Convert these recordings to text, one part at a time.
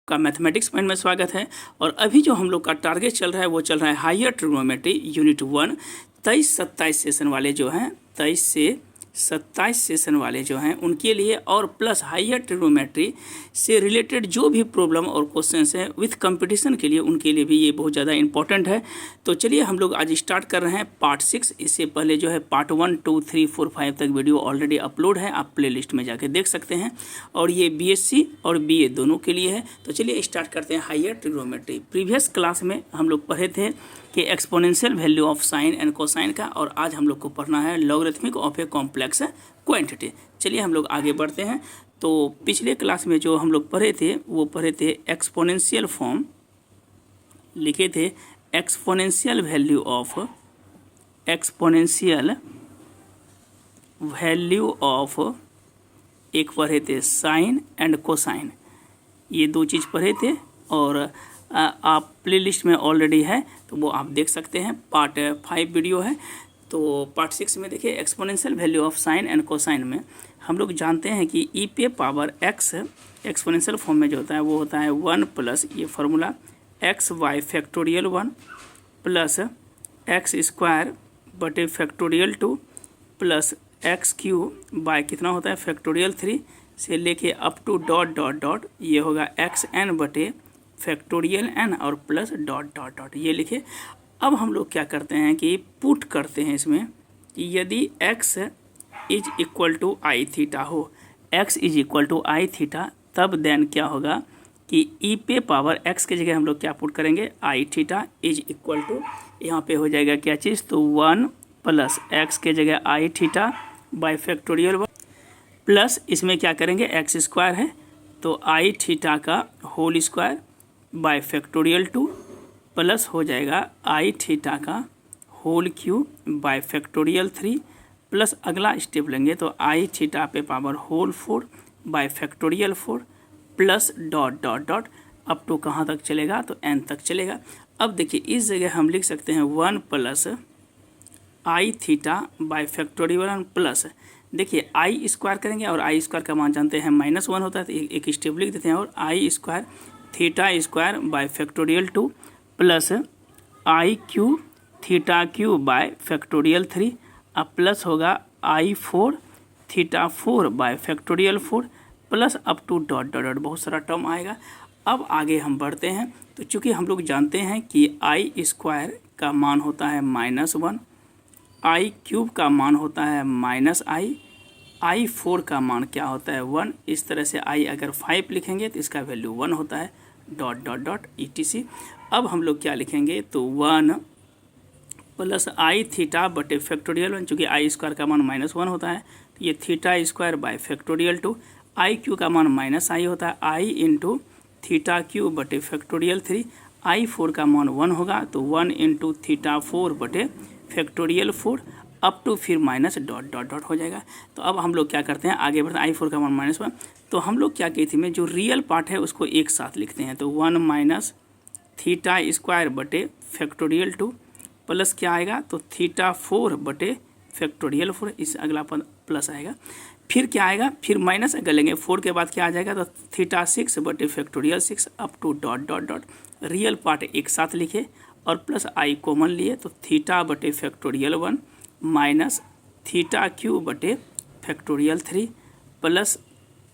आपका mathematics point में स्वागत है। और अभी जो हम लोग का टारगेट चल रहा है वो चल रहा है हायर ट्रिग्नोमेट्री यूनिट 1। 23-27 सेशन वाले जो हैं 23 से 27 सेशन वाले जो हैं उनके लिए, और प्लस हायर ट्रिग्नोमेट्री से रिलेटेड जो भी प्रॉब्लम और क्वेश्चंस हैं विथ कंपटीशन के लिए, उनके लिए भी ये बहुत ज़्यादा इंपॉर्टेंट है। तो चलिए हम लोग आज स्टार्ट कर रहे हैं पार्ट 6। इससे पहले जो है पार्ट 1, 2, 3, 4, 5 तक वीडियो ऑलरेडी अपलोड है, आप प्लेलिस्ट में जाके देख सकते हैं। और ये बीएससी और बीए दोनों के लिए है। तो चलिए स्टार्ट करते हैं हायर ट्रिग्नोमेट्री। प्रीवियस क्लास में हम लोग पढ़े थे कि exponential value of sine and cosine का, और आज हम लोग को पढ़ना है logarithmic of a complex quantity. चलिए हम लोग आगे बढ़ते हैं। तो पिछले क्लास में जो हम लोग पढ़े थे वो पढ़े थे एक्सपोनेंशियल फॉर्म, लिखे थे एक्सपोनेंशियल वैल्यू ऑफ एक पढ़े थे साइन एंड कोसाइन, ये दो चीज़ पढ़े थे। और आप प्लेलिस्ट में ऑलरेडी है तो वो आप देख सकते हैं। पार्ट 5 वीडियो है। तो पार्ट 6 में देखिए exponential value of sine and cosine में हम लोग जानते हैं कि ई पे पावर एक्स एक्सपोनेंशियल फॉर्म में जो होता है वो होता है 1 प्लस ये formula x y factorial 1 plus x square बटे factorial 2 plus x cube by कितना होता है फैक्टोरियल 3 से लेके up to dot dot dot ये होगा एक्स एन बटे फैक्टोरियल एन और प्लस डॉट डॉट डॉट ये लिखे। अब हम लोग क्या करते हैं कि पुट करते हैं इसमें कि यदि x is equal to i theta हो, x is equal to i theta, तब देन क्या होगा कि ई पे पावर x के जगह हम लोग क्या पुट करेंगे आई थीटा इज इक्वल टू, यहाँ पे हो जाएगा क्या चीज़, तो 1 प्लस x के जगह i theta by factorial 1 plus इसमें क्या करेंगे एक्स स्क्वायर है तो आई थीटा का whole square by factorial 2 plus हो जाएगा आई थीटा का whole cube by factorial 3 plus अगला स्टेप लेंगे तो आई थीटा पे power whole 4 by factorial 4 plus dot dot dot up to कहाँ तक चलेगा, तो एन तक चलेगा। अब देखिए इस जगह हम लिख सकते हैं 1 plus I theta by factorial 1 plus, देखिए आई स्क्वायर करेंगे और आई स्क्वायर का मान जानते हैं -1 होता है, तो एक स्टेप लिख देते हैं और i square theta square by factorial 2 plus i cube theta cube by factorial 3 अब प्लस होगा i 4 theta 4 by factorial 4 plus up to dot dot dot, बहुत सारा टर्म आएगा। अब आगे हम बढ़ते हैं। तो चूँकि हम लोग जानते हैं कि आई स्क्वायर का मान होता है -1, आई क्यूब का मान होता है -i, आई 4 का मान क्या होता है 1, इस तरह से आई अगर 5 लिखेंगे तो इसका वैल्यू 1 होता है डॉट डॉट डॉट etc। अब हम लोग क्या लिखेंगे तो 1 प्लस आई थीटा बटे फैक्टोरियल 1, चूँकि आई स्क्वायर का मान -1 होता है तो ये theta square by factorial 2, I Q का मान -i होता है आई इंटू थीटा क्यू बटे फैक्टोरियल 3, आई 4 का मान 1 होगा तो 1 इंटू थीटा 4 बटे फैक्टोरियल 4 अप टू फिर माइनस डॉट डॉट डॉट हो जाएगा। तो अब हम लोग क्या करते हैं आगे बढ़ते हैं, आई 4 का मान -1, तो हम लोग क्या कहते हैं जो रियल पार्ट है उसको एक साथ लिखते हैं तो 1 माइनस थीटा स्क्वायर बटे फैक्टोरियल 2 प्लस क्या आएगा तो थीटा 4 बटे फैक्टोरियल 4, इस अगला पद प्लस आएगा। फिर क्या आएगा, फिर माइनस अगर लेंगे 4 के बाद क्या आ जाएगा तो थीटा 6 बटे factorial 6 up to dot dot dot, real part एक साथ लिखे और प्लस आई कॉमन लिए तो थीटा बटे फैक्टोरियल 1 माइनस थीटा क्यू बटे फैक्टोरियल 3 प्लस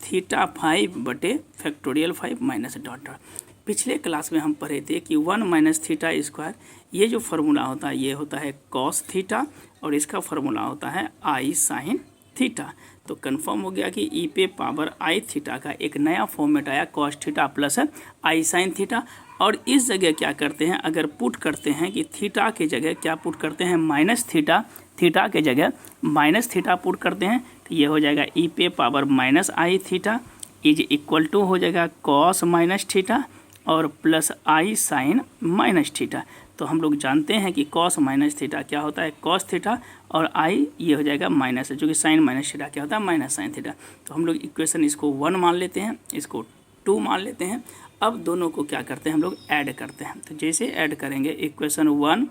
थीटा 5 बटे फैक्टोरियल 5 माइनस डॉट डॉट। पिछले क्लास में हम पढ़े थे कि 1 माइनस थीटा स्क्वायर, ये जो फार्मूला होता है ये होता है कॉस थीटा और इसका फार्मूला होता है आई साइन थीटा। तो कंफर्म हो गया कि ई पे पावर आई थीटा का एक नया फॉर्मेट आया cos theta plus i sine theta. और इस जगह क्या करते हैं, अगर पुट करते हैं कि थीटा के जगह क्या पुट करते हैं माइनस थीटा, थीटा के जगह माइनस थीटा पुट करते हैं तो ये हो जाएगा ई पे power minus i theta is equal to हो जाएगा कॉस माइनस थीटा और plus i sine minus theta. तो हम लोग जानते हैं कि कॉस माइनस थीटा क्या होता है कॉस थीटा और आई ये हो जाएगा माइनस, जो कि साइन माइनस थीटा क्या होता है माइनस साइन थीटा। तो हम लोग इक्वेशन इसको 1 मान लेते हैं, इसको 2 मान लेते हैं। अब दोनों को क्या करते हैं हम लोग ऐड करते हैं। तो जैसे ऐड करेंगे इक्वेशन 1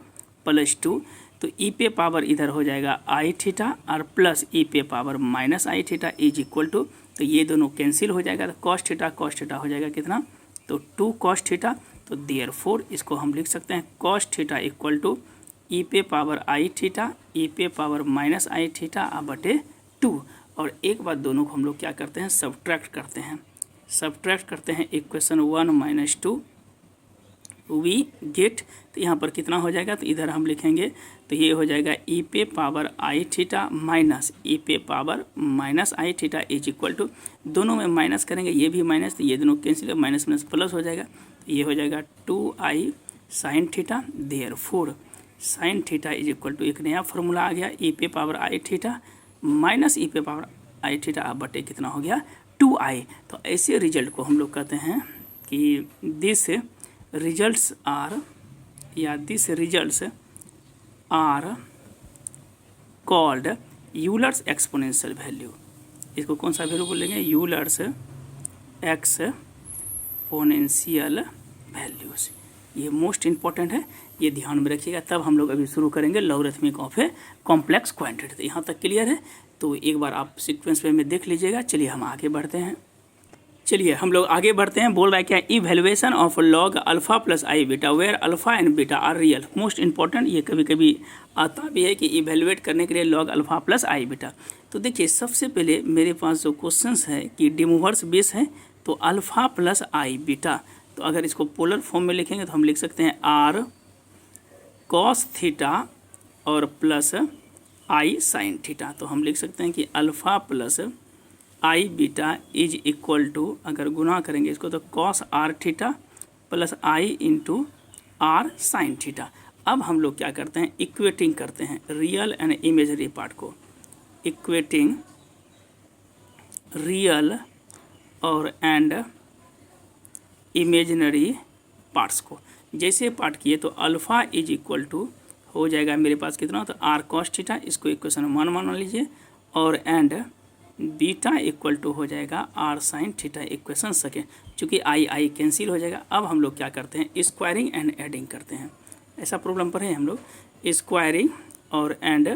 प्लस 2 तो ई पे पावर इधर हो जाएगा आई थीटा और प्लस ई पे power minus i theta is equal to, तो ये दोनों कैंसिल हो जाएगा तो कॉस थीटा हो जाएगा कितना तो 2 cos थीटा, तो देयरफॉर इसको हम लिख सकते हैं cos थीटा इक्वल टू ई पे पावर आई थीटा ई पे पावर माइनस आई थीटा बटे 2। और एक बात दोनों को हम लोग क्या करते हैं, सब्ट्रैक्ट करते हैं इक्वेशन 1 माइनस 2 वी गेट। तो यहाँ पर कितना हो जाएगा, तो इधर हम लिखेंगे तो ये हो जाएगा ई पे power i theta minus e पे power minus i theta is equal to, दोनों में माइनस करेंगे, ये भी माइनस, तो ये दोनों कैंसिल, माइनस माइनस प्लस हो जाएगा, तो ये हो जाएगा 2i sine theta. Therefore sine theta is equal to, एक नया फॉर्मूला आ गया, ई पे power i theta minus e पे पावर आई थीटा बटे कितना हो गया 2i। तो ऐसे रिजल्ट को हम लोग कहते हैं कि this results are called Euler's exponential value. इसको कौन सा वैल्यू बोलेंगे, यूलर्स एक्सपोनेंशियल वैल्यूज। ये मोस्ट इंपॉर्टेंट है, ये ध्यान में रखिएगा। तब हम लोग अभी शुरू करेंगे logarithmic of a complex quantity. तो यहाँ तक क्लियर है, तो एक बार आप सीक्वेंस में देख लीजिएगा। चलिए हम आगे बढ़ते हैं। बोल रहा है क्या, evaluation of log alpha plus i beta where alpha and beta are real. Most important, ये कभी कभी आता भी है कि इवैल्यूएट करने के लिए log alpha plus i beta. तो देखिए सबसे पहले मेरे पास जो क्वेश्चंस है कि डिमोवर्स बेस है, तो अल्फा प्लस आई बीटा, तो अगर इसको पोलर फॉर्म में लिखेंगे तो हम लिख सकते हैं आर कॉस थीटा और प्लस आई साइन थीटा। तो हम लिख सकते हैं कि alpha plus i beta is equal to, अगर गुना करेंगे इसको तो cos r theta plus i into r sine theta. अब हम लोग क्या करते हैं, इक्वेटिंग करते हैं रियल एंड इमेजरी पार्ट को, इक्वेटिंग रियल और एंड इमेजिनरी पार्ट्स को। जैसे पार्ट किए तो अल्फ़ा इज इक्वल टू हो जाएगा मेरे पास कितना, तो आर कॉस थीटा, इसको इक्वेशन 1 मान लीजिए, और एंड बीटा इक्वल टू हो जाएगा r sine theta equation second. चूँकि आई कैंसिल हो जाएगा। अब हम लोग क्या करते हैं, स्क्वायरिंग एंड एडिंग करते हैं। ऐसा प्रॉब्लम पर है हम लोग, स्क्वायरिंग और एंड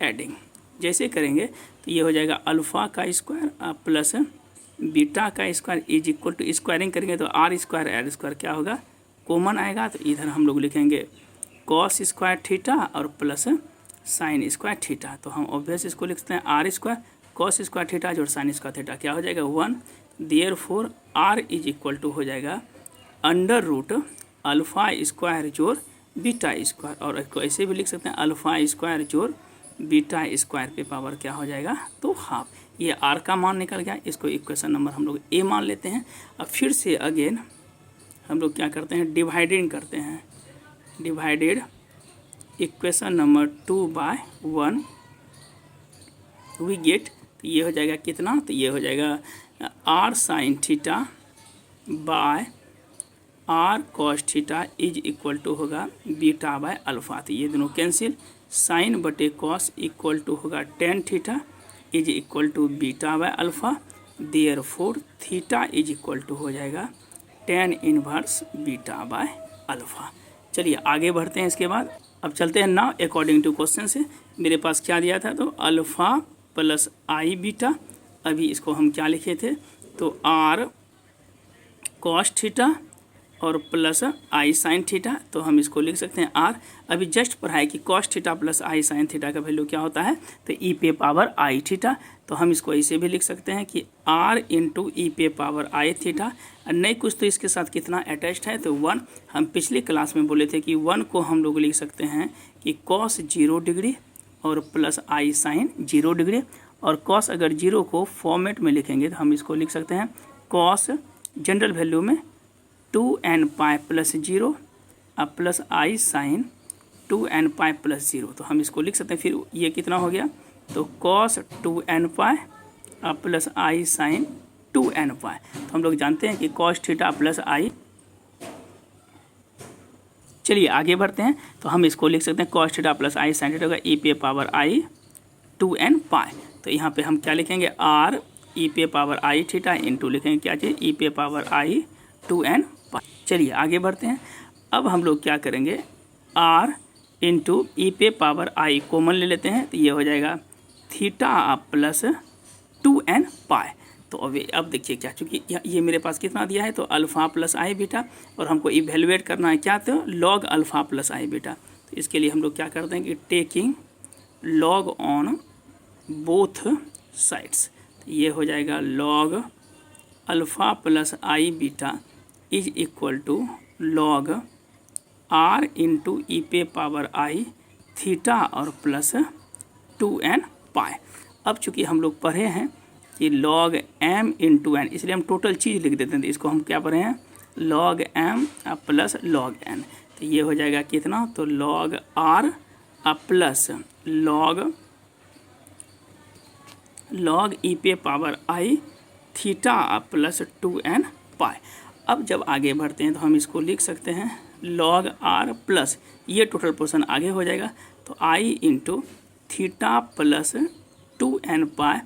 एडिंग जैसे करेंगे तो ये हो जाएगा अल्फ़ा का स्क्वायर प्लस बीटा का square is equal to, squaring करेंगे तो आर स्क्वायर आर स्क्वायर क्या होगा, कॉमन आएगा। तो इधर हम लोग लिखेंगे कॉस स्क्वायर थीटा और प्लस साइन स्क्वायर थीटा। तो हम ऑब्वियस इसको लिखते हैं r square cos square theta जोड़ साइन स्क्वायर थीटा क्या हो जाएगा 1। Therefore r is equal to हो जाएगा अंडर रूट अल्फ़ा स्क्वायर जोड़ बीटा स्क्वायर, और इसको ऐसे भी लिख सकते हैं अल्फ़ा स्क्वायर जोड़ बीटा स्क्वायर पे पावर क्या हो जाएगा, तो हाफ। ये आर का मान निकल गया, इसको इक्वेशन नंबर हम लोग ए मान लेते हैं। अब फिर से अगेन हम लोग क्या करते हैं, डिवाइडिंग करते हैं, divided equation number 2/1 we get, तो ये हो जाएगा कितना, तो ये हो जाएगा r sine theta by r cos theta is equal to होगा बीटा बाय अल्फ़ा। तो ये दोनों कैंसिल, साइन बटे कॉस इक्वल टू होगा tan theta is equal to beta by alpha. Therefore theta is equal to हो जाएगा tan inverse beta by alpha. चलिए आगे बढ़ते हैं। इसके बाद अब चलते हैं नाउ अकॉर्डिंग टू क्वेश्चन से मेरे पास क्या दिया था, तो अल्फ़ा प्लस आई बीटा, अभी इसको हम क्या लिखे थे, तो आर कॉस थीटा और प्लस आई साइन थीटा। तो हम इसको लिख सकते हैं आर, अभी जस्ट पढ़ा है कि cos theta plus i sine theta का वैल्यू क्या होता है, तो ई पे पावर आई थीटा। तो हम इसको ऐसे भी लिख सकते हैं कि आर इंटू ई पे पावर आई थीटा, नहीं कुछ तो इसके साथ कितना अटैच्ड है, तो 1। हम पिछली क्लास में बोले थे कि 1 को हम लोग लिख सकते हैं कि कॉस 0 डिग्री और प्लस आई साइन 0 डिग्री, और कॉस अगर 0 को फॉर्मेट में लिखेंगे तो हम इसको लिख सकते हैं कॉस जनरल वैल्यू में 2n pi plus 0 plus i sine 2n pi plus 0। तो हम इसको लिख सकते हैं, फिर ये कितना हो गया, तो cos 2n pi plus i sine 2n पाई। तो हम लोग जानते हैं कि कॉस थीटा प्लस आई। चलिए आगे बढ़ते हैं। तो हम इसको लिख सकते हैं cos theta plus i sine theta होगा ई पे पावर आई 2n पाई। तो यहाँ पे हम क्या लिखेंगे, आर ई पे पावर आई थीटा इंटू लिखेंगे क्या चीज़, ई पे पावर आई 2n पाई। चलिए आगे बढ़ते हैं। अब हम लोग क्या करेंगे, आर इंटू ई पे पावर आई कॉमन ले लेते हैं, तो ये हो जाएगा थीटा प्लस 2n पाई। तो अब देखिए क्या, चूँकि ये मेरे पास कितना दिया है, तो अल्फ़ा प्लस आई बीटा, और हमको इवेलुएट करना है क्या, तो log alpha plus i beta. तो इसके लिए हम लोग क्या करते हैं कि taking log on both sides, तो ये हो जाएगा log alpha plus i beta is equal to log r into e पे पावर आई थीटा और प्लस 2n पाई। अब चूँकि हम लोग पढ़े हैं कि लॉग m इंटू एन, इसलिए हम टोटल चीज़ लिख देते हैं। तो इसको हम क्या पढ़े हैं, log m plus log n। तो ये हो जाएगा कितना, तो log r plus log e पे power i theta plus 2n pi. अब जब आगे बढ़ते हैं तो हम इसको लिख सकते हैं लॉग r प्लस, ये टोटल पोर्शन आगे हो जाएगा, तो i into theta plus 2n pi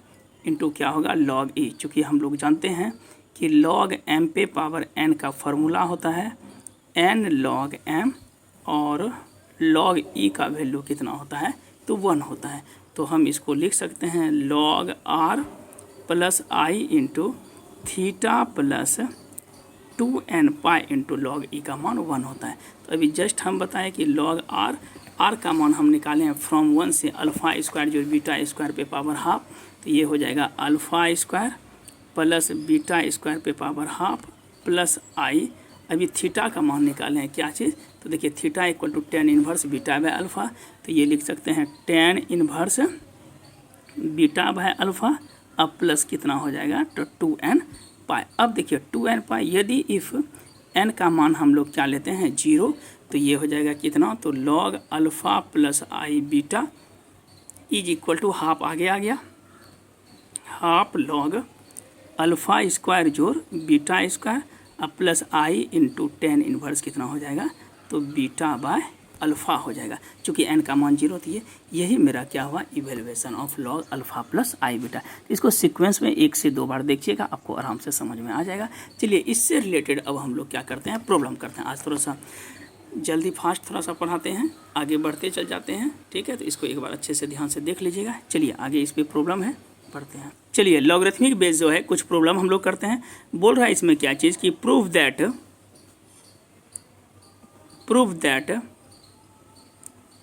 into क्या होगा लॉग ई। चूँकि हम लोग जानते हैं कि लॉग m पे पावर n का फॉर्मूला होता है n लॉग m, और लॉग ई का वैल्यू कितना होता है, तो 1 होता है। तो हम इसको लिख सकते हैं log r plus i into theta plus 2n pi into log e का मान 1 होता है। तो अभी जस्ट हम बताएं कि लॉग r का मान हम निकाले हैं फ्रॉम 1 से अल्फ़ा स्क्वायर जो बीटा स्क्वायर पे पावर हाफ, तो ये हो जाएगा alpha square plus beta square पे पावर हाफ प्लस आई। अभी थीटा का मान निकाले हैं क्या चीज़, तो देखिए theta equal to tan inverse beta by alpha, तो ये लिख सकते हैं tan inverse beta by alpha, अब प्लस कितना हो जाएगा, तो 2n पाई। अब देखिए 2n पाई, यदि इफ़ n का मान हम लोग क्या लेते हैं 0, तो ये हो जाएगा कितना, तो log alpha plus i beta is equal to half, आगे आ गया हाफ लॉग अल्फ़ा स्क्वायर जोड़ beta square plus i into tan inverse कितना हो जाएगा, तो बीटा बाय अल्फ़ा हो जाएगा। चूँकि n का मान 0 थी, यही मेरा क्या हुआ, evaluation of log alpha plus i beta. इसको सीक्वेंस में 1 से 2 बार देखिएगा, आपको आराम से समझ में आ जाएगा। चलिए इससे रिलेटेड अब हम लोग क्या करते हैं, प्रॉब्लम करते हैं। आज थोड़ा सा जल्दी फास्ट थोड़ा सा पढ़ाते हैं, आगे बढ़ते चल जाते हैं, ठीक है। तो इसको एक बार अच्छे से ध्यान से देख लीजिएगा। चलिए आगे इस पर प्रॉब्लम है, पढ़ते हैं। चलिए लॉगरिथमिक बेस जो है कुछ प्रॉब्लम हम लोग करते हैं। बोल रहा है इसमें क्या चीज़ कि prove that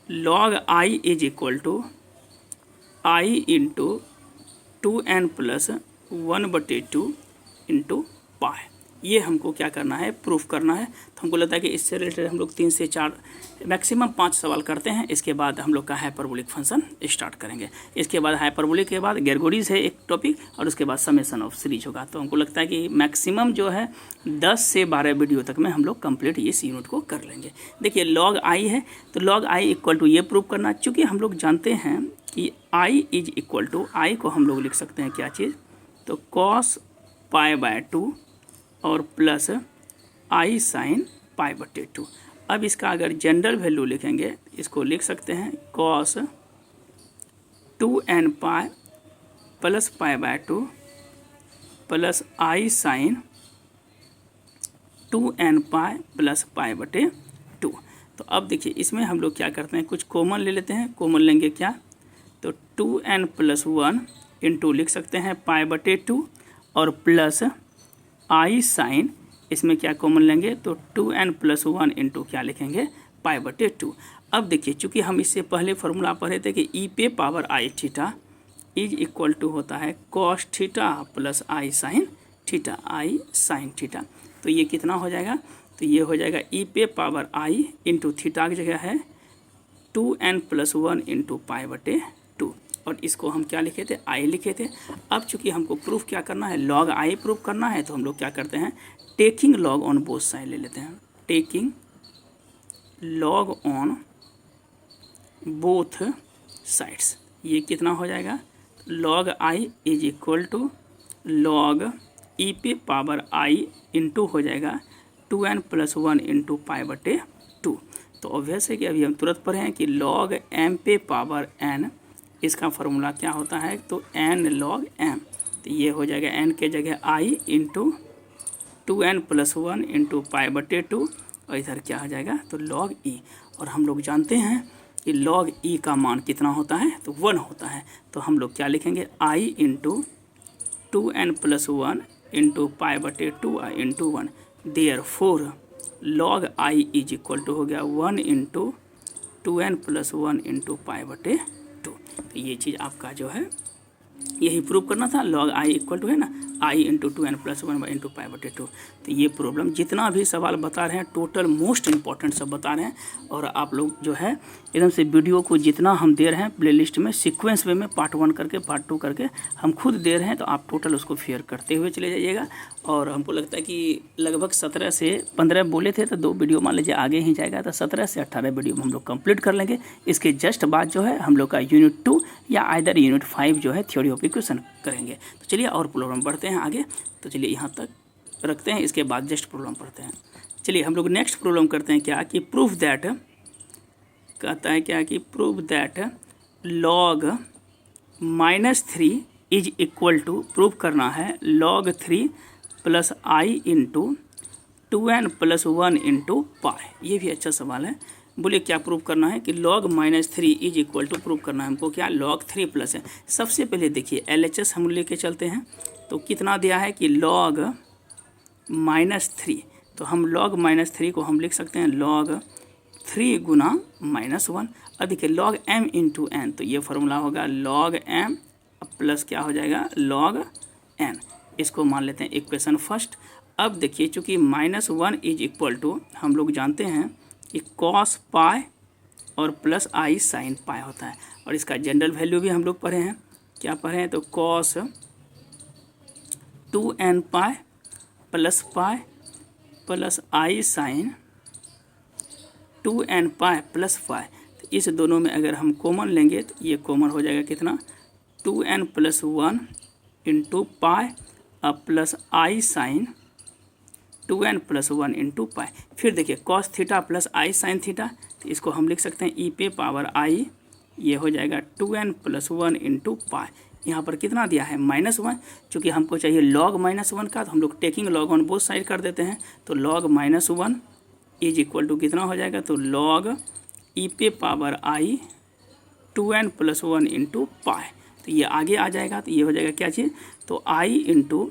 log i is equal to i into 2n plus 1/2 into pi. ये हमको क्या करना है, प्रूफ करना है। तो हमको लगता है कि इससे रिलेटेड हम लोग 3 से 4 मैक्सिमम 5 सवाल करते हैं। इसके बाद हम लोग का हाइपरबोलिक फंक्शन स्टार्ट करेंगे। इसके बाद हाइपरबोलिक के बाद गेरगोडीज है एक टॉपिक, और उसके बाद समेशन ऑफ सीरीज होगा। तो हमको लगता है कि मैक्सिमम जो है 10 से 12 वीडियो तक में हम लोग कंप्लीट इस यूनिट को कर लेंगे। देखिए लॉग आई है, तो लॉग आई इक्वल टू ये प्रूव करना, चूँकि हम लोग जानते हैं कि आई इज इक्वल टू, आई को हम लोग लिख सकते हैं क्या चीज़, तो कॉस π/2 और प्लस आई साइन π/2। अब इसका अगर जनरल वैल्यू लिखेंगे, इसको लिख सकते हैं cos 2n pi plus π/2 plus i sine 2n pi plus π/2। तो अब देखिए इसमें हम लोग क्या करते हैं, कुछ कॉमन ले लेते हैं। कॉमन लेंगे क्या, तो 2n प्लस 1 इंटू लिख सकते हैं π/2 और प्लस आई साइन, इसमें क्या कॉमन लेंगे, तो 2n प्लस 1 इंटू क्या लिखेंगे π/2। अब देखिए चूँकि हम इससे पहले फार्मूला पढ़े थे कि ई पे power i theta is equal to होता है cos theta plus i sine theta. तो ये कितना हो जाएगा, तो ये हो जाएगा ई पे पावर आई इंटू थीटा की जगह है 2n प्लस 1 इंटू π/2, और इसको हम क्या लिखे थे, आई लिखे थे। अब चूँकि हमको प्रूफ क्या करना है, लॉग आई प्रूफ करना है, तो हम लोग क्या करते हैं, taking log on both side ले लेते हैं। Taking log on both sides, ये कितना हो जाएगा, log i is equal to log e पे पावर आई इंटू हो जाएगा 2n प्लस 1 इंटू π/2। तो ऑब्वियस है कि अभी हम तुरंत पढ़े हैं कि लॉग m पे पावर n, इसका फार्मूला क्या होता है, तो n लॉग m। तो ये हो जाएगा n के जगह i into 2n plus 1 into π/2, और इधर क्या हो जाएगा, तो लॉग e। और हम लोग जानते हैं कि लॉग e का मान कितना होता है, तो 1 होता है। तो हम लोग क्या लिखेंगे, i into 2n+1 into pi बटे 2 into 1। Therefore log i is equal to हो गया 1 इंटू 2n+1 इंटू पाई बटे 2। तो ये चीज़ आपका जो है यही प्रूव करना था। log i इक्वल टू है ना i into 2n+1 into pi बटे 2। तो ये प्रॉब्लम जितना भी सवाल बता रहे हैं टोटल मोस्ट इंपॉर्टेंट सब बता रहे हैं। और आप लोग जो है एकदम से वीडियो को जितना हम दे रहे हैं प्लेलिस्ट में सीक्वेंस वे में पार्ट 1 करके पार्ट 2 करके हम खुद दे रहे हैं, तो आप टोटल उसको फेयर करते हुए चले जाइएगा। और हमको लगता है कि लगभग 17 से 15 बोले थे, तो 2 वीडियो मान लीजिए आगे ही जाएगा, तो 17 से 18 वीडियो हम लोग कंप्लीट कर लेंगे। इसके जस्ट बाद जो है हम लोग का यूनिट 2 या आइदर यूनिट 5 जो है थ्योरी ऑफ इक्वेशन करेंगे। तो चलिए और प्रॉब्लम बढ़ते हैं आगे। तो चलिए यहाँ तक रखते हैं, इसके बाद जस्ट प्रॉब्लम पढ़ते हैं। चलिए हम लोग नेक्स्ट प्रॉब्लम करते हैं क्या कि प्रूफ दैट, कहता है क्या कि proof that log -3 is equal to, proof करना है log 3 plus i into 2n+1 into pi. ये भी अच्छा सवाल है। बोलिए क्या प्रूफ करना है कि log -3 is equal to, proof करना है हमको क्या log 3 प्लस है। सबसे पहले देखिए LHS हम लेके चलते हैं, तो कितना दिया है कि log -3, तो हम log -3 को हम लिख सकते हैं log 3 गुना -1। अब देखिए log m इंटू n, तो ये फॉर्मूला होगा log m प्लस क्या हो जाएगा log n। इसको मान लेते हैं इक्वेशन फर्स्ट। अब देखिए चूँकि -1 इज इक्वल टू हम लोग जानते हैं कि cos पाई और प्लस i sin पाई होता है, और इसका जनरल वैल्यू भी हम लोग पढ़े हैं। क्या पढ़े हैं? तो cos 2n pi plus pi plus i sin 2n pi plus pi. तो इस दोनों में अगर हम कॉमन लेंगे तो ये कॉमन हो जाएगा कितना 2n+1 into pi plus i sin 2n+1 into पाई। फिर देखिए cos theta plus i sin theta, तो इसको हम लिख सकते हैं e पे पावर i, ये हो जाएगा 2n+1 इंटू पाई। यहाँ पर कितना दिया है -1, चूँकि हमको चाहिए log -1 का, तो हम लोग taking log on both side कर देते हैं। तो log -1 इज इक्वल टू कितना हो जाएगा, तो log e पे पावर i 2n+1 इंटू पाई। तो ये आगे आ जाएगा, तो ये हो जाएगा क्या चीज़, तो i इंटू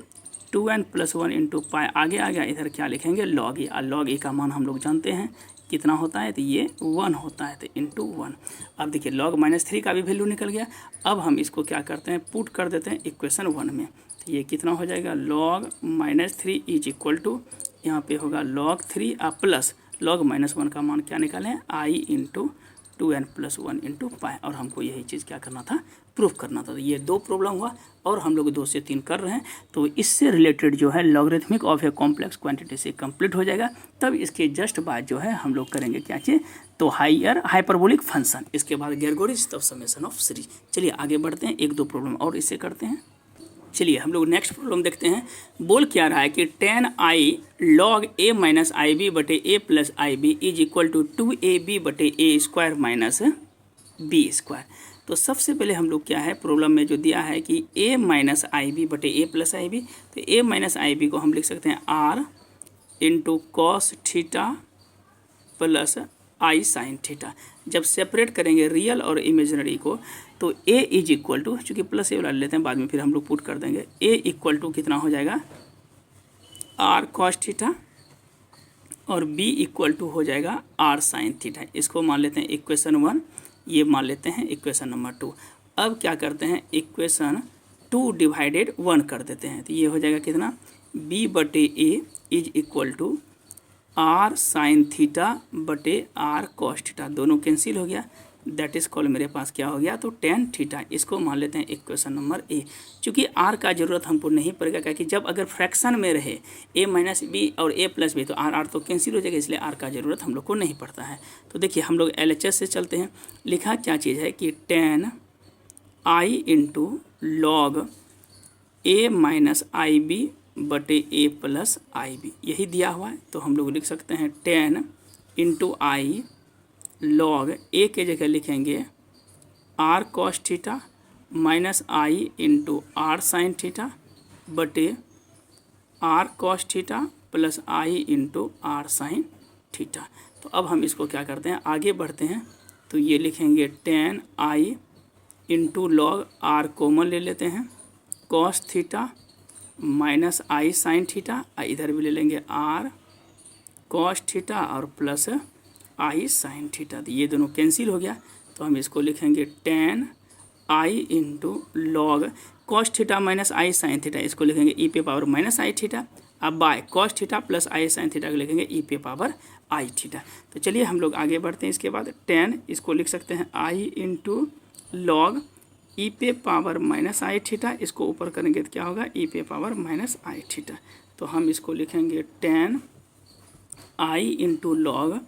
2n+1 इंटू पाई आगे आ गया। इधर क्या लिखेंगे log e, और log e का मान हम लोग जानते हैं कितना होता है, तो ये 1 होता है, तो इंटू 1। अब देखिए log -3 का भी वैल्यू निकल गया। अब हम इसको क्या करते हैं, पुट कर देते हैं इक्वेशन 1 में। तो ये कितना हो जाएगा log -3 इज इक्वल टू, यहाँ पे होगा log 3 प्लस log -1 का मान क्या निकालें i इंटू 2n+1 इंटू पाई। और हमको यही चीज़ क्या करना था, प्रूफ करना था। तो ये 2 प्रॉब्लम हुआ और हम लोग 2 से 3 कर रहे हैं। तो इससे रिलेटेड जो है logarithmic of a complex quantity से कंप्लीट हो जाएगा। तब इसके जस्ट बाद जो है हम लोग करेंगे क्या चीज़, तो हायर हाइपरबोलिक फंक्शन, इसके बाद गेरगोरिस, तब समेशन ऑफ सीरीज। चलिए आगे बढ़ते हैं, 1-2 प्रॉब्लम और इससे करते हैं। चलिए हम लोग नेक्स्ट प्रॉब्लम देखते हैं। बोल क्या रहा है कि tan i log a minus i b बटे a plus i b is equal to 2ab बटे a square minus b square. तो सबसे पहले हम लोग क्या है, प्रॉब्लम में जो दिया है कि a माइनस आई बी बटे a प्लस आई बी, तो a माइनस आई बी को हम लिख सकते हैं r into cos theta plus i sine theta. जब सेपरेट करेंगे रियल और इमेजिनरी को, तो a इज इक्वल टू, चूँकि प्लस ए वाला लेते हैं बाद में, फिर हम लोग पुट कर देंगे, a इक्वल टू कितना हो जाएगा r कॉस थीटा, और b इक्वल टू हो जाएगा r साइन थीटा। इसको मान लेते हैं इक्वेशन 1, ये मान लेते हैं इक्वेशन नंबर 2। अब क्या करते हैं, इक्वेशन 2 डिवाइडेड 1 कर देते हैं, तो ये हो जाएगा कितना b बटे a is equal to r sine theta बटे r कॉस थीटा, दोनों कैंसिल हो गया। दैट इज कॉल मेरे पास क्या हो गया, तो tan थीटा। इसको मान लेते हैं इक्वेशन नंबर ए। चूँकि r का जरूरत हमको नहीं पड़ेगा, क्योंकि जब अगर फ्रैक्शन में रहे a माइनस बी और a प्लस बी, तो r तो कैंसिल हो जाएगा, इसलिए r का ज़रूरत हम लोग को नहीं पड़ता है। तो देखिए हम लोग LHS से चलते हैं। लिखा क्या चीज़ है कि tan i into log a minus i b बटे a प्लस आई बी, यही दिया हुआ है। तो हम लोग लिख सकते हैं tan into I log a के जगह लिखेंगे r कॉस थीटा माइनस आई इंटू r साइन थीटा बटे r cos theta plus i into r sine theta. तो अब हम इसको क्या करते हैं, आगे बढ़ते हैं। तो ये लिखेंगे tan i into log r common ले लेते हैं, cos theta minus i sine theta, इधर भी ले लेंगे आर कॉस थीटा और प्लस आई साइन थीटा। तो ये दोनों कैंसिल हो गया, तो हम इसको लिखेंगे tan i into log cos theta minus i sine theta, इसको लिखेंगे ई पे पावर माइनस आई थीटा। अब by cos theta plus i sine theta को लिखेंगे ई पे पावर आई थीटा। तो चलिए हम लोग आगे बढ़ते हैं। इसके बाद टेन इसको लिख सकते हैं आई इंटू लॉग ई पे पावर माइनस आई थीटा, इसको ऊपर करेंगे तो क्या होगा ई पे पावर माइनस आई थीटा। तो हम इसको लिखेंगे tan i into log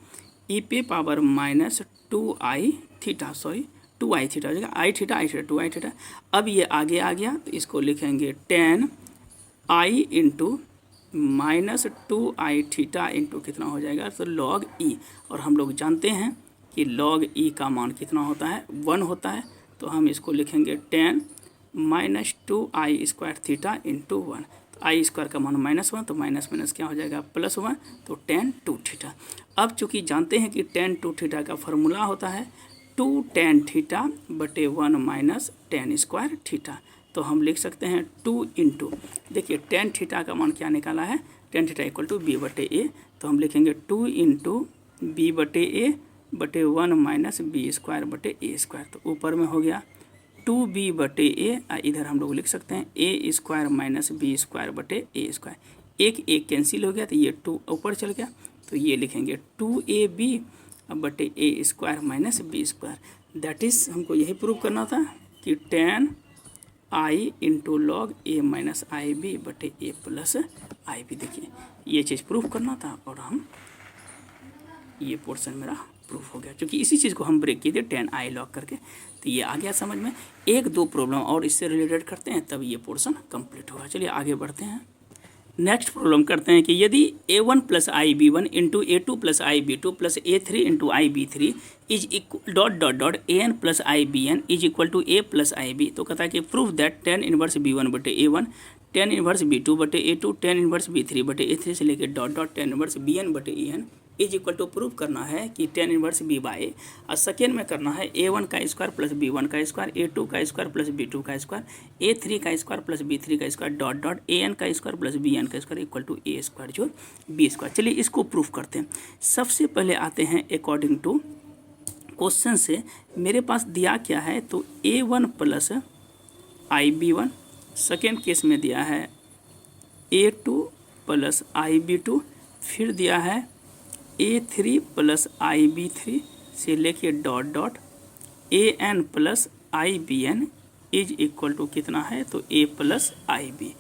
e पे power minus two i theta, sorry two i theta हो जाएगा, i theta two i theta. अब ये आगे आ गया तो इसको लिखेंगे tan i into minus two i theta into कितना हो जाएगा तो लॉग ई। और हम लोग जानते हैं कि लॉग ई का मान कितना होता है 1 होता है, तो हम इसको लिखेंगे टेन माइनस टू आई स्क्वायर थीटा इंटू 1। तो आई स्क्वायर का मान -1, तो माइनस माइनस क्या हो जाएगा +1, तो टेन टू थीटा। अब चूंकि जानते हैं कि टेन टू थीटा का फॉर्मूला होता है 2 tan थीटा बटे 1 माइनस टेन स्क्वायर थीटा, तो हम लिख सकते हैं 2 इंटू, देखिए टेन थीटा का मान क्या निकाला है, tan theta equal to b बटे ए, तो हम लिखेंगे 2 इंटू बी बटे ए बटे 1 माइनस बी स्क्वायर बटे ए स्क्वायर। तो ऊपर में हो गया 2b बटे ए, इधर हम लोग लिख सकते हैं ए स्क्वायर माइनस बी स्क्वायर बटे ए स्क्वायर। एक कैंसिल हो गया तो ये 2 ऊपर चल गया, तो ये लिखेंगे 2ab बटे a square minus b square. That is हमको यही प्रूव करना था कि tan i into log a minus i b बटे ए प्लस आई बी। देखिए ये चीज़ प्रूव करना था और हम ये पोर्शन मेरा प्रूफ हो गया, क्योंकि इसी चीज़ को हम ब्रेक किए थे टेन आई लॉग करके। तो ये आ गया समझ में। एक दो प्रॉब्लम और इससे रिलेटेड करते हैं तब ये पोर्शन कंप्लीट होगा। चलिए आगे बढ़ते हैं। नेक्स्ट प्रॉब्लम करते हैं कि यदि a1 plus i b one into a2 plus i b two plus a3 into i b three is dot dot dot an plus i b n is equal to a plus i b, तो कहता है कि prove that tan inverse b1 बटे a1, tan inverse b2 बटे a2, tan inverse b3 बटे a3 से लेकर dot dot tan inverse bn बटे en is equal to prove करना है कि टेन इनवर्स बी बाई, और सेकेंड में करना है a1 का स्क्वायर प्लस b1 का स्क्वायर, a2 का स्क्वायर प्लस b2 का स्क्वायर, a3 का स्क्वायर प्लस b3 का स्क्वायर डॉट डॉट an का स्क्वायर प्लस bn का square equal to a square जो b स्क्वायर। चलिए इसको प्रूफ करते हैं। सबसे पहले आते हैं अकॉर्डिंग टू क्वेश्चन से मेरे पास दिया क्या है, तो a1 plus i b one, second case में दिया है a2 plus i b to, फिर दिया है a3 plus i b three से लेके dot dot an plus i b n is equal to कितना है, तो a प्लस आई बी।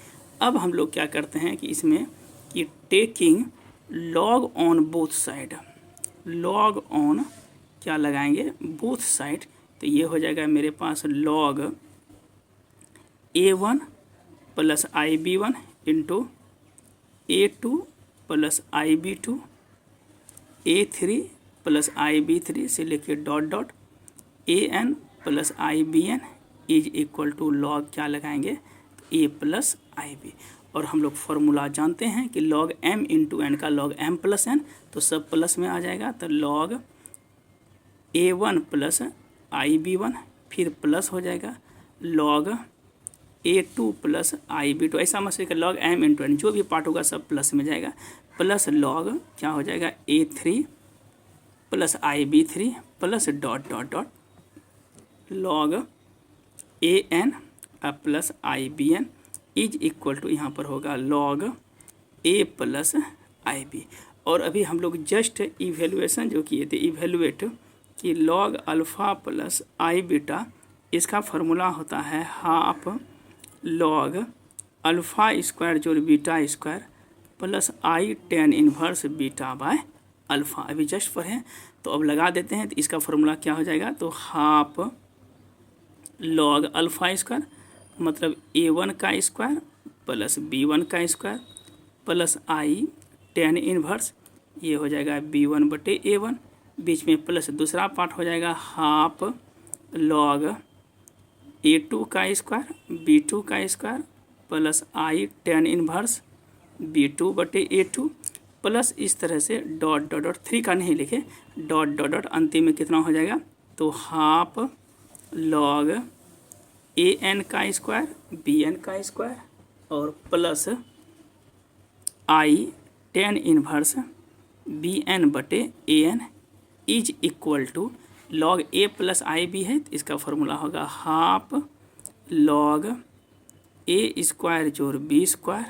अब हम लोग क्या करते हैं कि इसमें कि taking log on both side, log on क्या लगाएंगे बोथ साइड, तो ये हो जाएगा मेरे पास log a1 plus i b one into a2 plus i b two, a3 plus i b three से लेके dot dot an plus i b n is equal to log क्या लगाएंगे a प्लस आई बी। और हम लोग formula जानते हैं कि लॉग m इंटू एन का लॉग m प्लस एन, तो सब प्लस में आ जाएगा, तो log a1 plus i b one फिर प्लस हो जाएगा log a2 plus i b two, ऐसा मत कि लॉग m इंटू एन जो भी पार्ट होगा सब प्लस में जाएगा, प्लस लॉग क्या हो जाएगा a3 plus i b three plus dot dot dot log an plus i b n is equal to यहाँ पर होगा log a plus i b. और अभी हम लोग जस्ट इवेल्युएशन जो किए थे, इवेल्युएट कि log alpha plus i beta, इसका फार्मूला होता है हाफ लॉग अल्फ़ा स्क्वायर जोड़ beta square plus i ten inverse beta by alpha. अभी जस्ट पढ़ें तो अब लगा देते हैं, तो इसका फार्मूला क्या हो जाएगा, तो हाफ लॉग अल्फ़ा स्क्वायर मतलब a1 का स्क्वायर प्लस b1 का square plus i tan inverse, ये हो जाएगा b1 बटे a1, बीच में प्लस दूसरा पार्ट हो जाएगा हाफ लॉग a2 का स्क्वायर b2 का square plus i tan inverse b2 बटे a2 प्लस इस तरह से डॉट डॉट डॉट, 3 का नहीं लिखे, डॉट डॉट डॉट अंतिम में कितना हो जाएगा, तो हाफ लॉग an का स्क्वायर bn का स्क्वायर और plus i tan inverse B N बटे A N is equal to log a plus i b है, तो इसका फॉर्मूला होगा हाफ लॉग ए स्क्वायर जोड़ b square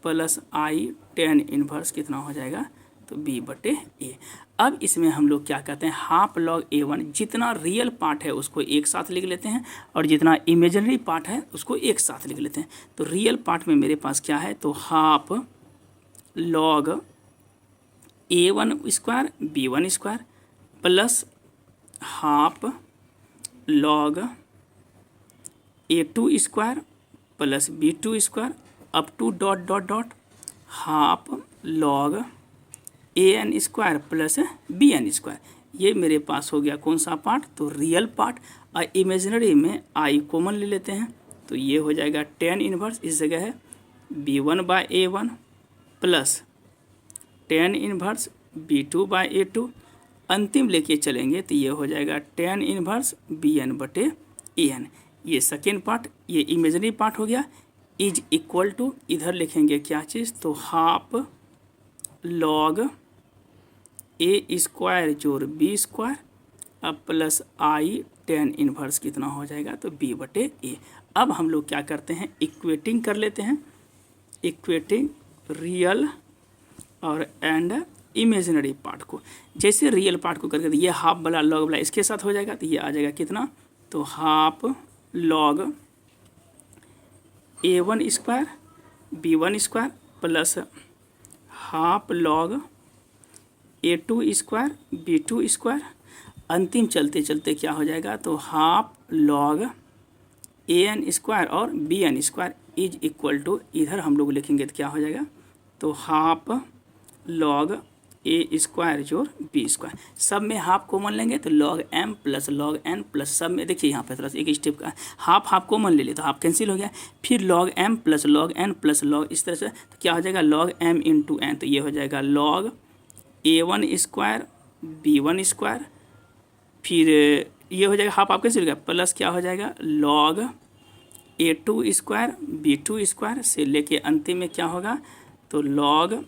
plus i tan inverse कितना हो जाएगा, तो बी बटे ए। अब इसमें हम लोग क्या कहते हैं, हाफ लॉग ए वन, जितना रियल पार्ट है उसको एक साथ लिख लेते हैं और जितना इमेजिनरी पार्ट है उसको एक साथ लिख लेते हैं। तो रियल पार्ट में मेरे पास क्या है, तो half log a one square b one square plus half log a two square plus b two square up to dot dot dot half log a n square plus b n square. ये मेरे पास हो गया कौन सा part, तो real part. और imaginary में आई common ले लेते हैं, तो ये हो जाएगा टेन इनवर्स, इस जगह है b one by a one plus tan inverse B two by a two. अंतिम लेके चलेंगे तो ये हो जाएगा टेन इनवर्स बी एन बटे ए एन। ये सेकेंड पार्ट, ये इमेजिनरी पार्ट हो गया। इज इक्वल टू इधर लिखेंगे क्या चीज़, तो हाफ लॉग ए स्क्वायर जोड़ बी स्क्वायर अब प्लस आई टेन इनवर्स कितना हो जाएगा, तो बी बटे ए। अब हम लोग क्या करते हैं, इक्वेटिंग कर लेते हैं, इक्वेटिंग रियल और एंड इमेजिनरी पार्ट को। जैसे रियल पार्ट को करके ये हाफ वाला लॉग वाला इसके साथ हो जाएगा, तो ये आ जाएगा कितना, तो half log a one square b one square plus half log a two square b two square. अंतिम चलते चलते क्या हो जाएगा, तो half log a n square और b n square is equal to, इधर हम लोग लिखेंगे तो क्या हो जाएगा, तो हाफ लॉग ए स्क्वायर जोड़ बी स्क्वायर। सब में हाफ कॉमन लेंगे तो log m plus log n plus, सब में देखिए यहाँ पे थोड़ा सा एक स्टेप का हाफ हाफ कॉमन ले लिए तो हाफ कैंसिल हो गया, फिर log m plus log n plus log, इस तरह से तो क्या हो जाएगा लॉग एम इंटू एन, तो ये हो जाएगा log a one square b one square, फिर ये हो जाएगा हाफ हाफ कैंसिल हो गया, प्लस क्या हो जाएगा log a two square b two square से लेके अंतिम में क्या होगा, तो log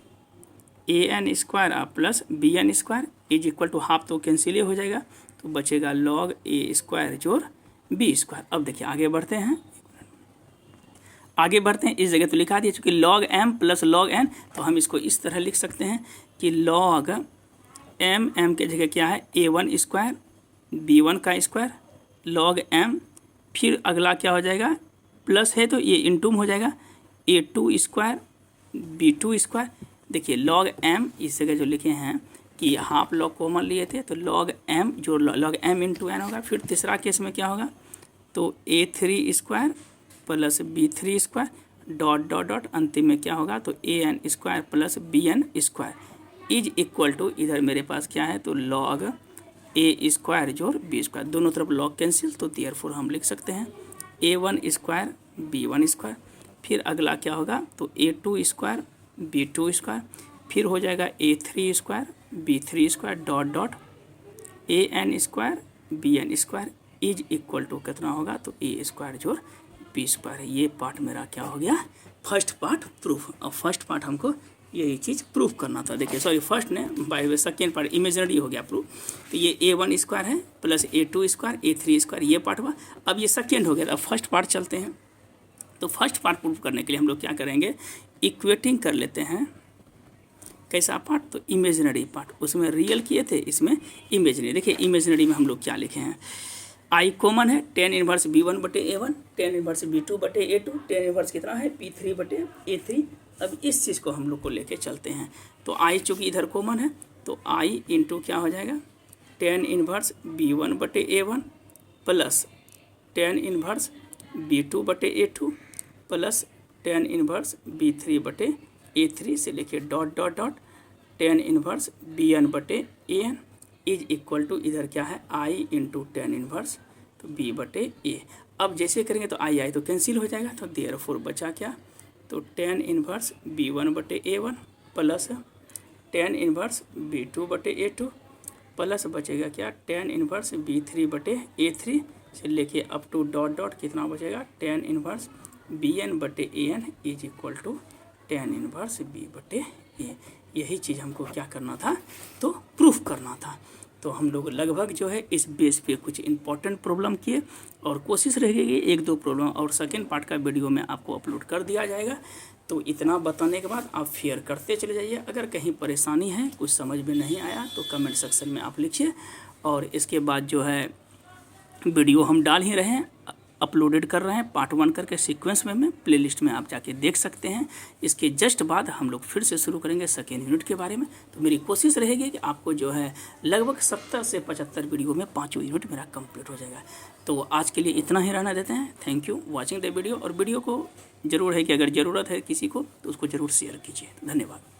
a n square plus b n square is equal to half, तो कैंसिल हो जाएगा, तो बचेगा लॉग ए स्क्वायर जोड़ बी स्क्वायर। अब देखिए आगे बढ़ते हैं, आगे बढ़ते हैं, इस जगह तो लिखा दिया चूँकि log m plus log n, तो हम इसको इस तरह लिख सकते हैं कि लॉग एम, एम के जगह क्या है ए वन स्क्वायर बी वन का स्क्वायर लॉग एम, फिर अगला क्या हो जाएगा प्लस है तो ये इंटूम हो जाएगा a two square b two square. देखिए लॉग एम इस जगह जो लिखे हैं कि हाफ लॉग कॉमन लिए थे, तो लॉग एम जो लॉग एम इंटू एन होगा। फिर तीसरा केस में क्या होगा, तो a three square plus b three square dot dot dot, अंतिम में क्या होगा, तो a n square plus b n square is equal to, इधर मेरे पास क्या है, तो लॉग ए स्क्वायर जोड़ बी स्क्वायर, दोनों तरफ लॉग कैंसिल, तो देयरफॉर हम लिख सकते हैं a one square b one square. फिर अगला क्या होगा, तो a two square b two square, फिर हो जाएगा a three square b three square dot dot a n square b n square is equal to कितना होगा, तो ए स्क्वायर जोड़ बी स्क्वायर। ये पार्ट मेरा क्या हो गया, फर्स्ट पार्ट प्रूफ। अब फर्स्ट पार्ट हमको यही चीज़ प्रूफ करना था। देखिए सॉरी फर्स्ट ने by way second part imaginary हो गया प्रूफ, तो ये ए वन स्क्वायर है plus a two square a three square, ये पार्ट हुआ। अब ये सेकेंड हो गया, अब फर्स्ट पार्ट चलते हैं। तो फर्स्ट पार्ट प्रूफ करने के लिए हम लोग क्या करेंगे, इक्वेटिंग कर लेते हैं। कैसा पार्ट, तो इमेजिनरी पार्ट, उसमें रियल किए थे, इसमें इमेजिनरी। देखिए इमेजिनरी में हम लोग क्या लिखे हैं, आई कॉमन है टेन इनवर्स बी वन बटे ए one, tan inverse B two बटे ए टू, टेन इनवर्स कितना है पी थ्री बटे ए थ्री। अब इस चीज़ को हम लोग को लेके चलते हैं। तो आई चूँकि इधर कॉमन है, तो आई इंटू क्या हो जाएगा, टेन इनवर्स बी वन बटे ए one plus tan inverse B two बटे ए two plus tan inverse b three बटे ए थ्री से लेके dot dot dot tan inverse B N बटे A N is equal to, इधर क्या है आई इंटू टेन इनवर्स तो बी बटे ए। अब जैसे करेंगे तो आई तो कैंसिल हो जाएगा, तो देयरफॉर बचा क्या, तो टेन इनवर्स बी वन बटे ए one plus tan inverse B two बटे ए टू प्लस बचेगा क्या, टेन इनवर्स बी थ्री बटे ए थ्री से लेके अप टू डॉट डॉट कितना बचेगा, टेन इनवर्स बी एन बटे A N is equal to tan inverse B बटे ए। यही चीज़ हमको क्या करना था, तो प्रूफ करना था। तो हम लोग लगभग जो है इस बेस पे कुछ इंपॉर्टेंट प्रॉब्लम किए, और कोशिश रहेगी कि एक दो प्रॉब्लम और सेकेंड पार्ट का वीडियो में आपको अपलोड कर दिया जाएगा। तो इतना बताने के बाद आप फेयर करते चले जाइए। अगर कहीं परेशानी है, कुछ समझ में नहीं आया, तो कमेंट सेक्शन में आप लिखिए। और इसके बाद जो है वीडियो हम डाल ही रहे हैं, अपलोडेड कर रहे हैं पार्ट 1 करके सीक्वेंस में प्लेलिस्ट में आप जाके देख सकते हैं। इसके जस्ट बाद हम लोग फिर से शुरू करेंगे सेकेंड यूनिट के बारे में। तो मेरी कोशिश रहेगी कि आपको जो है लगभग 70 से 75 वीडियो में 5 यूनिट मेरा कंप्लीट हो जाएगा। तो आज के लिए इतना ही रहना देते हैं। Thank you watching the video. और वीडियो को ज़रूर है कि अगर ज़रूरत है किसी को तो उसको ज़रूर शेयर कीजिए। धन्यवाद।